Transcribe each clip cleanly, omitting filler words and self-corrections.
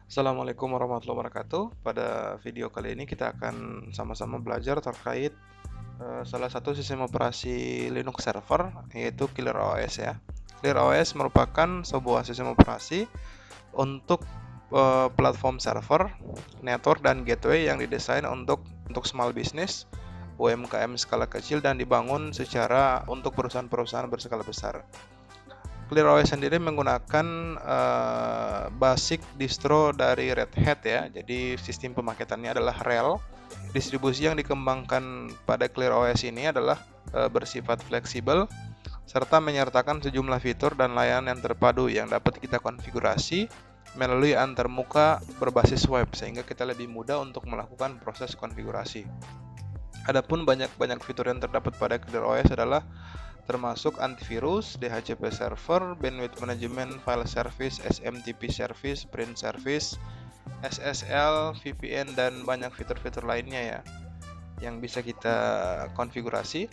Assalamualaikum warahmatullahi wabarakatuh. Pada video kali ini kita akan sama-sama belajar terkait salah satu sistem operasi Linux server, yaitu ClearOS ya. ClearOS merupakan sebuah sistem operasi untuk platform server, network dan gateway yang didesain untuk small business, UMKM skala kecil dan dibangun secara untuk perusahaan-perusahaan berskala besar. ClearOS sendiri menggunakan basic distro dari Red Hat ya. Jadi sistem pemaketannya adalah RHEL. Distribusi yang dikembangkan pada ClearOS ini adalah bersifat fleksibel serta menyertakan sejumlah fitur dan layanan yang terpadu yang dapat kita konfigurasi melalui antarmuka berbasis web sehingga kita lebih mudah untuk melakukan proses konfigurasi. Adapun banyak fitur yang terdapat pada ClearOS adalah termasuk antivirus, DHCP server, bandwidth management, file service, SMTP service, print service, SSL, VPN, dan banyak fitur-fitur lainnya ya yang bisa kita konfigurasi.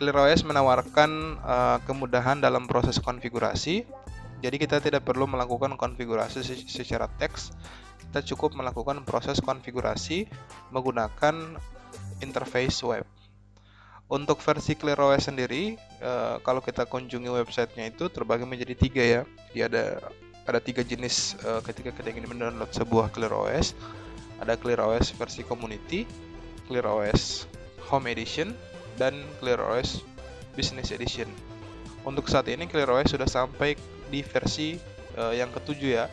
ClearOS menawarkan kemudahan dalam proses konfigurasi. Jadi kita tidak perlu melakukan konfigurasi secara teks. Kita cukup melakukan proses konfigurasi menggunakan interface web. Untuk versi ClearOS sendiri, kalau kita kunjungi websitenya itu terbagi menjadi 3 ya. Dia ada 3 jenis ketika kita ingin mendownload sebuah ClearOS. Ada ClearOS versi Community, ClearOS Home Edition, dan ClearOS Business Edition. Untuk saat ini ClearOS sudah sampai di versi yang ketujuh ya.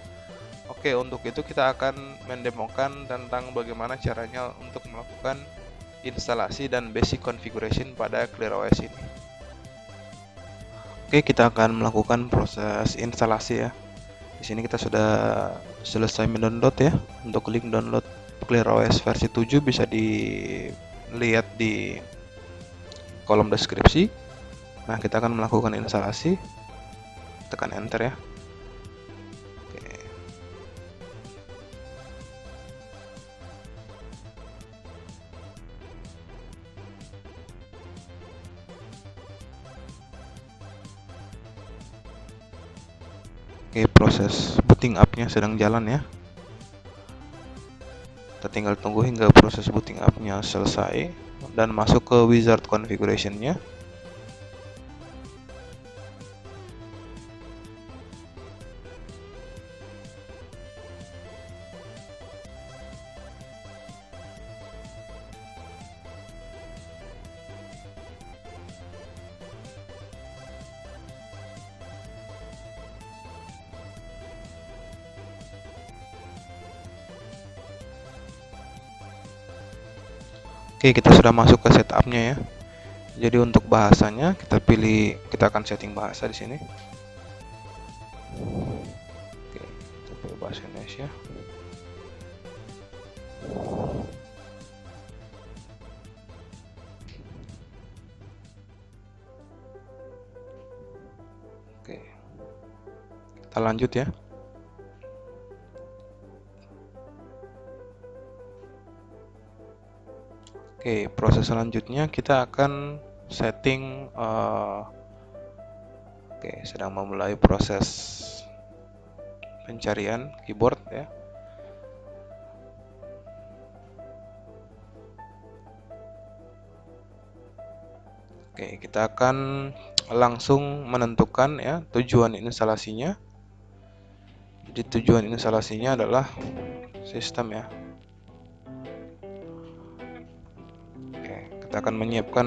Oke, untuk itu kita akan mendemokan tentang bagaimana caranya untuk melakukan instalasi dan basic configuration pada ClearOS ini. Oke, kita akan melakukan proses instalasi ya. Di sini kita sudah selesai mendownload ya. Untuk link download ClearOS versi 7 bisa dilihat di kolom deskripsi. Nah, kita akan melakukan instalasi. Tekan enter ya. Oke, proses booting up-nya sedang jalan ya. Kita tinggal tunggu hingga proses booting up-nya selesai dan masuk ke wizard configuration-nya. Oke, kita sudah masuk ke setup-nya ya. Jadi untuk bahasanya kita akan setting bahasa di sini. Oke, kita pilih bahasa Indonesia. Oke, kita lanjut ya. Oke, proses selanjutnya kita akan setting. Oke, sedang memulai proses pencarian keyboard ya. Oke, kita akan langsung menentukan ya tujuan instalasinya. Jadi tujuan instalasinya adalah sistem ya. Kita akan menyiapkan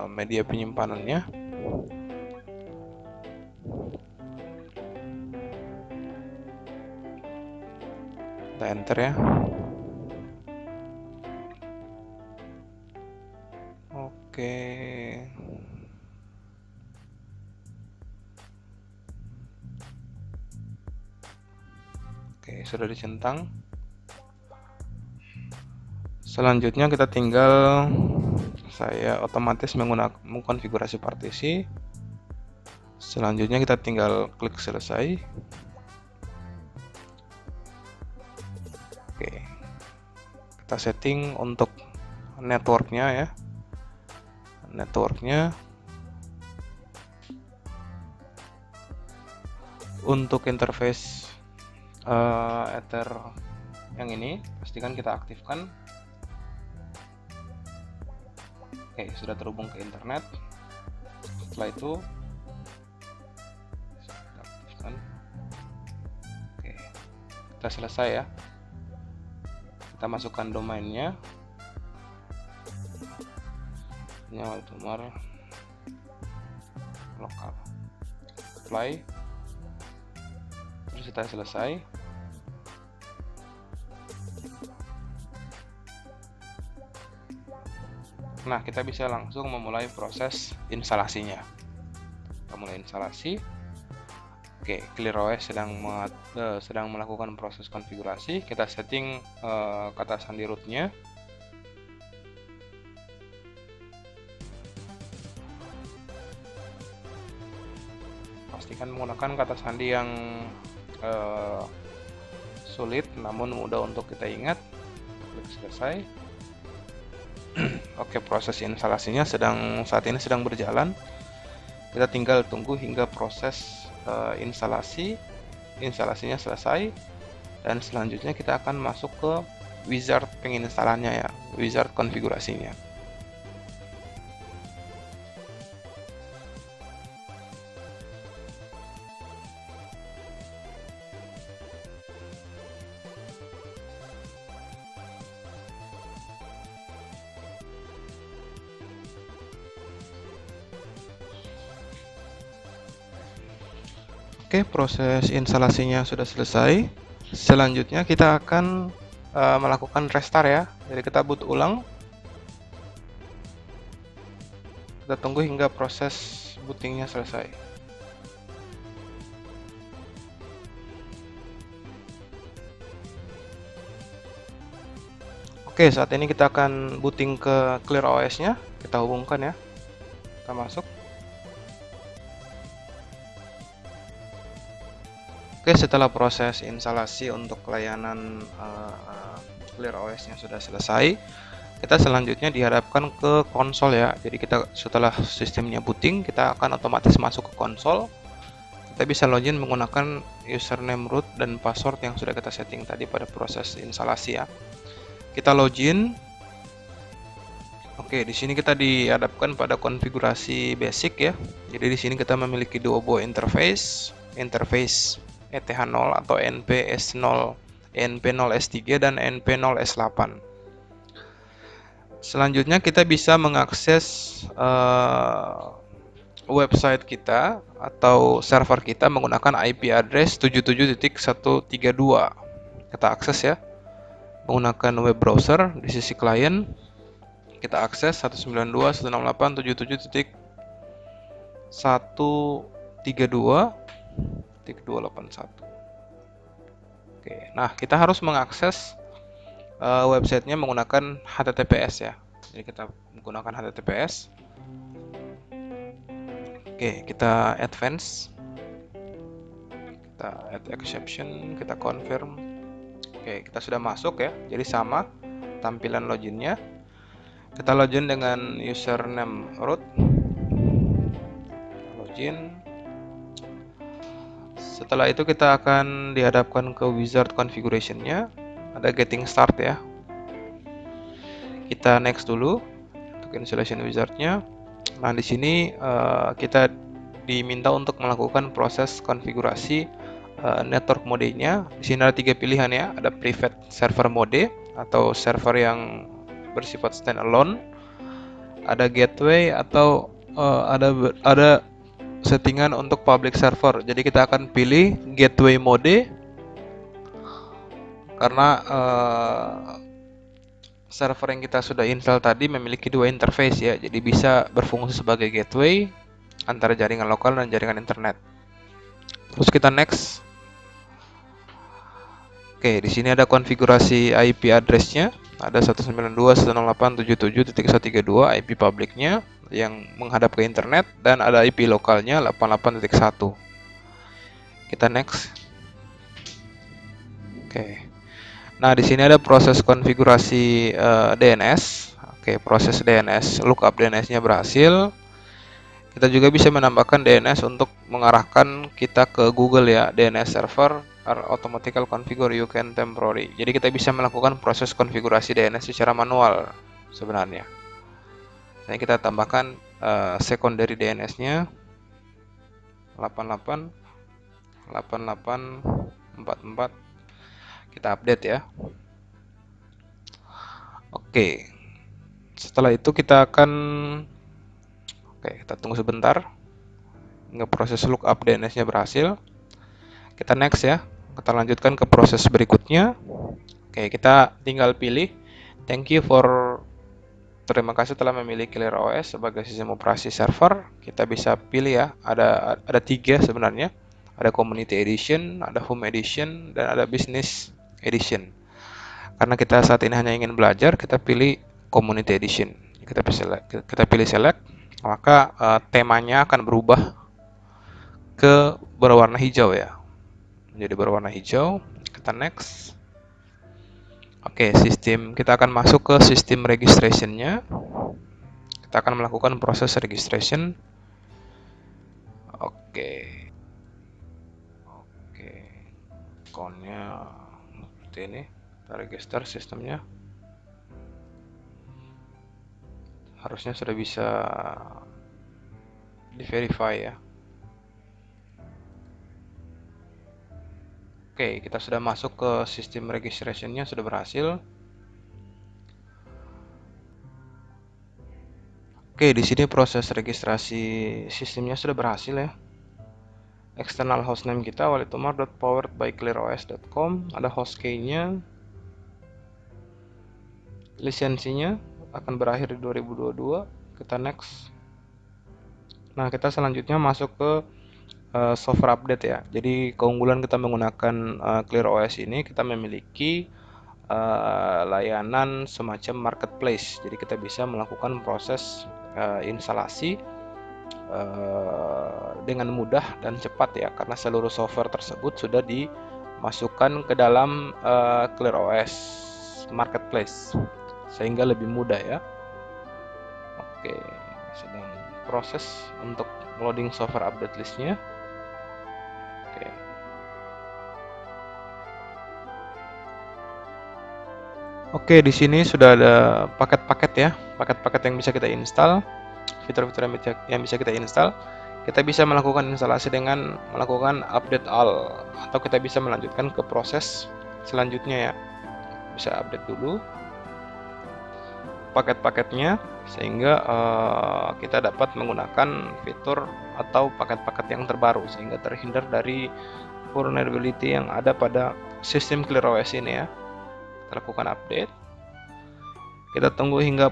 media penyimpanannya. Kita enter ya. Oke. Oke, sudah dicentang. Selanjutnya kita tinggal saya otomatis mengkonfigurasi partisi. Selanjutnya kita tinggal klik selesai. Oke. Kita setting untuk networknya ya. Networknya untuk interface Ether yang ini pastikan kita aktifkan. Oke, sudah terhubung ke internet. Setelah itu kita aktifkan. Oke, kita selesai ya. Kita masukkan domainnya, Waldemar lokal, apply, terus kita selesai. Nah, kita bisa langsung memulai proses instalasinya. Kita mulai instalasi. Oke, ClearOS sedang melakukan proses konfigurasi. Kita setting kata sandi rootnya. Pastikan menggunakan kata sandi yang sulit namun mudah untuk kita ingat. Klik selesai. Oke, proses instalasinya saat ini sedang berjalan. Kita tinggal tunggu hingga proses instalasinya selesai, dan selanjutnya kita akan masuk ke wizard penginstalannya ya, wizard konfigurasinya. Oke, proses instalasinya sudah selesai. Selanjutnya kita akan melakukan restart ya. Jadi kita boot ulang. Kita tunggu hingga proses bootingnya selesai. Oke, saat ini kita akan booting ke ClearOS-nya. Kita hubungkan ya. Kita masuk. Oke, setelah proses instalasi untuk layanan ClearOS-nya sudah selesai, kita selanjutnya dihadapkan ke konsol ya. Jadi kita setelah sistemnya booting, kita akan otomatis masuk ke konsol. Kita bisa login menggunakan username root dan password yang sudah kita setting tadi pada proses instalasi ya. Kita login. Oke, di sini kita dihadapkan pada konfigurasi basic ya. Jadi di sini kita memiliki dua buah interface ETH0 atau NP0S3 dan NP0S8. Selanjutnya kita bisa mengakses website kita atau server kita menggunakan IP address 77.132. Kita akses ya menggunakan web browser. Di sisi klien kita akses 192.168.132.281. Oke, nah kita harus mengakses websitenya menggunakan HTTPS ya. Jadi kita menggunakan HTTPS. Oke, kita advance, kita add exception, kita confirm. Oke, kita sudah masuk ya. Jadi sama tampilan loginnya. Kita login dengan username root. Login. Setelah itu kita akan dihadapkan ke wizard configuration-nya. Ada getting start ya. Kita next dulu untuk installation wizard-nya. Nah, di sini kita diminta untuk melakukan proses konfigurasi network mode-nya. Di sini ada 3 pilihan ya. Ada private server mode atau server yang bersifat standalone. Ada gateway atau ada settingan untuk public server. Jadi kita akan pilih gateway mode karena server yang kita sudah install tadi memiliki dua interface ya. Jadi bisa berfungsi sebagai gateway antara jaringan lokal dan jaringan internet. Terus kita next. Oke, di sini ada konfigurasi IP address-nya. Ada 192.168.77.132 IP public-nya yang menghadap ke internet, dan ada IP lokalnya 88.1. Kita next. Oke. Nah, di sini ada proses konfigurasi DNS. Oke, proses DNS lookup DNS-nya berhasil. Kita juga bisa menambahkan DNS untuk mengarahkan kita ke Google ya, DNS server are automatical configure you can temporary. Jadi kita bisa melakukan proses konfigurasi DNS secara manual sebenarnya. Nah, kita tambahkan secondary DNS-nya 88 8844. Kita update ya. Oke. Setelah itu kita akan kita tunggu sebentar. Hingga proses lookup DNS-nya berhasil. Kita next ya. Kita lanjutkan ke proses berikutnya. Oke, kita tinggal pilih terima kasih telah memilih ClearOS sebagai sistem operasi server. Kita bisa pilih ya, ada 3 sebenarnya. Ada Community Edition, ada Home Edition, dan ada Business Edition. Karena kita saat ini hanya ingin belajar, kita pilih Community Edition. Kita pilih select, maka temanya akan berubah ke berwarna hijau ya. Menjadi berwarna hijau. Kita next. Oke, kita akan masuk ke sistem registration-nya. Kita akan melakukan proses registration. Oke. Account-nya seperti ini. Kita register sistemnya. Harusnya sudah bisa di-verify ya. Oke, kita sudah masuk ke sistem registration-nya, sudah berhasil. Oke, di sini proses registrasi sistemnya sudah berhasil ya. External hostname kita walitomar.poweredbyclearos.com, ada host key-nya. Lisensinya akan berakhir di 2022. Kita next. Nah, kita selanjutnya masuk ke software update ya. Jadi keunggulan kita menggunakan ClearOS ini, kita memiliki layanan semacam marketplace. Jadi kita bisa melakukan proses instalasi dengan mudah dan cepat ya, karena seluruh software tersebut sudah dimasukkan ke dalam ClearOS marketplace, sehingga lebih mudah ya. Oke, sedang proses untuk loading software update listnya. Oke, di sini sudah ada paket-paket ya, paket-paket yang bisa kita install, fitur-fitur yang bisa kita install. Kita bisa melakukan instalasi dengan melakukan update all, atau kita bisa melanjutkan ke proses selanjutnya ya. Bisa update dulu paket-paketnya, sehingga kita dapat menggunakan fitur atau paket-paket yang terbaru, sehingga terhindar dari vulnerability yang ada pada sistem ClearOS ini ya. Kita lakukan update. Kita tunggu hingga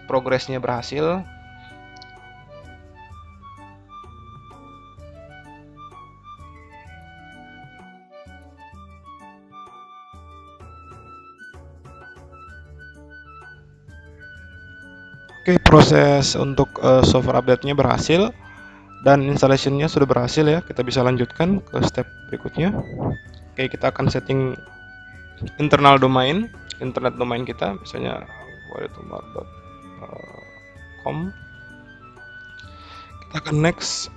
progresnya berhasil. Oke, proses untuk software update-nya berhasil dan installation-nya sudah berhasil ya. Kita bisa lanjutkan ke step berikutnya. Oke, kita akan setting internal domain, internet domain kita, misalnya walitomar.com. Kita akan next.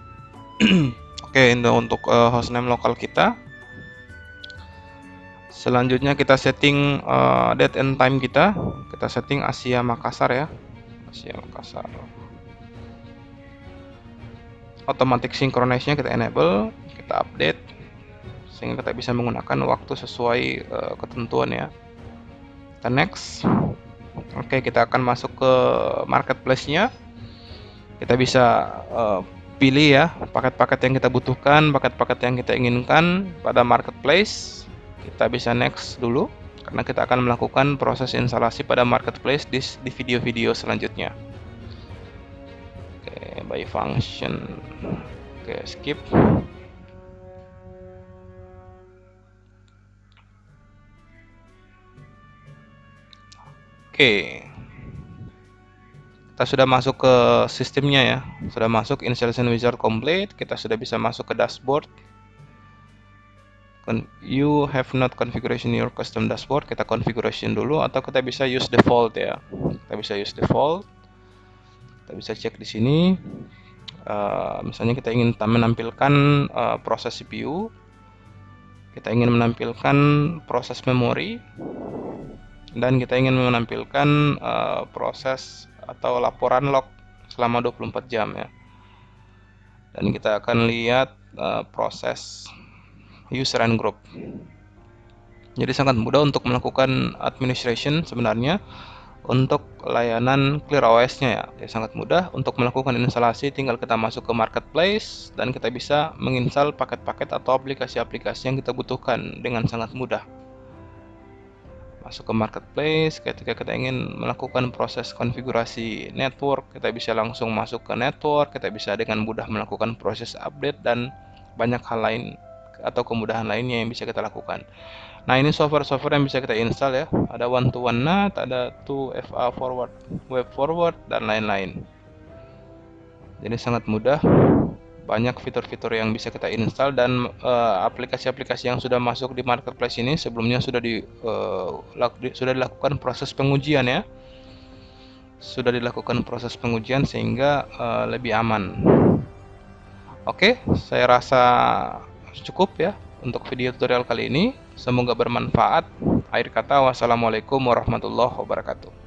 Oke, ini untuk hostname lokal kita. Selanjutnya kita setting date and time kita. Kita setting Asia Makassar ya. Asia Makassar. Automatic synchronize-nya kita enable, kita update, sehingga kita bisa menggunakan waktu sesuai ketentuan ya. Kita next. Oke, kita akan masuk ke marketplace-nya. Kita bisa pilih ya paket-paket yang kita butuhkan, paket-paket yang kita inginkan pada marketplace. Kita bisa next dulu, karena kita akan melakukan proses instalasi pada marketplace di video-video selanjutnya. Oke, by function. Oke, skip. Oke, kita sudah masuk ke sistemnya ya, sudah masuk installation wizard complete. Kita sudah bisa masuk ke dashboard. You have not configuration your custom dashboard. Kita configuration dulu, atau kita bisa use default ya. Kita bisa use default. Kita bisa cek di sini. Misalnya kita ingin menampilkan proses CPU. Kita ingin menampilkan proses memori, dan kita ingin menampilkan proses atau laporan log selama 24 jam ya. Dan kita akan lihat proses user and group. Jadi sangat mudah untuk melakukan administration sebenarnya untuk layanan ClearOS-nya ya. Jadi sangat mudah untuk melakukan instalasi, tinggal kita masuk ke marketplace dan kita bisa menginstal paket-paket atau aplikasi-aplikasi yang kita butuhkan dengan sangat mudah. Masuk ke marketplace, ketika kita ingin melakukan proses konfigurasi network, kita bisa langsung masuk ke network, kita bisa dengan mudah melakukan proses update dan banyak hal lain atau kemudahan lainnya yang bisa kita lakukan. Nah, ini software-software yang bisa kita install ya. Ada one-to-one NAT, ada 2FA forward, web forward, dan lain-lain. Jadi sangat mudah. Banyak fitur-fitur yang bisa kita install, dan aplikasi-aplikasi yang sudah masuk di marketplace ini sebelumnya sudah dilakukan proses pengujian ya. Sudah dilakukan proses pengujian sehingga lebih aman. Oke, saya rasa cukup ya untuk video tutorial kali ini. Semoga bermanfaat. Akhir kata, wassalamualaikum warahmatullahi wabarakatuh.